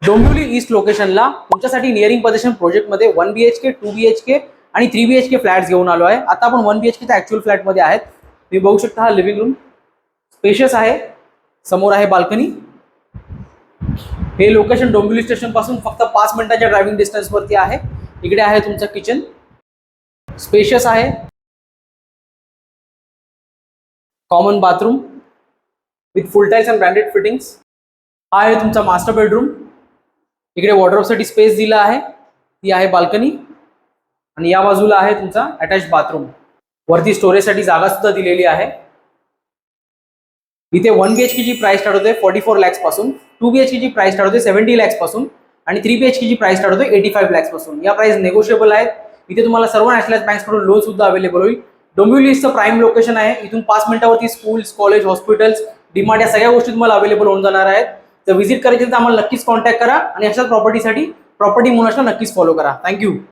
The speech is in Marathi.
डोंबिवली ईस्ट लोकेशनला तुमच्यासाठी नियरिंग पोझिशन प्रोजेक्टमध्ये 1 BHK 2 BHK आणि 3 BHK फ्लॅट्स घेऊन आलो आहे। आता आपण 1 BHK च्या ऍक्च्युअल फ्लॅटमध्ये आहेत। तुम्ही बघू शकता हा लिव्हिंग रूम स्पेशियस आहे, समोर आहे बाल्कनी। हे लोकेशन डोंबिवली स्टेशन पासून फक्त 5 मिनिटांच्या ड्रायव्हिंग डिस्टन्स वरती आहे। इकडे आहे तुमचं किचन, स्पेशियस आहे, common bathroom with full tiles and branded fittings. हा आहे तुमचा मास्टर बेडरूम। इकडे वॉर्डरोबसाठी स्पेस दिला आहे, ती आहे बाल्कनी आणि या बाजूला आहे तुमचा अटॅच बाथरूम। वरती स्टोरेजसाठी जागा सुद्धा दिलेली आहे। इथे 1 BHK ची प्राइस स्टार्ट होते 44 लाख पासून, 2 BHK ची प्राइस स्टार्ट होते 70 लाख पासून आणि 3 BHK ची प्राइस स्टार्ट होते 85 लाख पासून। या प्राइस नेगोशिएबल आहेत। इथे तुम्हाला सर्व नॅशनल बँक्स कडून लोन सुद्धा अवेलेबल होईल। डोंबिवली इथचं प्राइम लोकेशन आहे। इथून 5 मिनिटावरती स्कूल्स, कॉलेज, हॉस्पिटल्स, डीमार्ट या सगळ्या गोष्टी तुम्हाला अवेलेबल होऊन जाणार आहेत। तर व्हिजिट करायची तर आम्हाला नक्कीच कॉन्टॅक्ट करा आणि अशाच प्रॉपर्टीसाठी प्रॉपर्टी मोनाशला नक्कीच फॉलो करा। थँक्यू।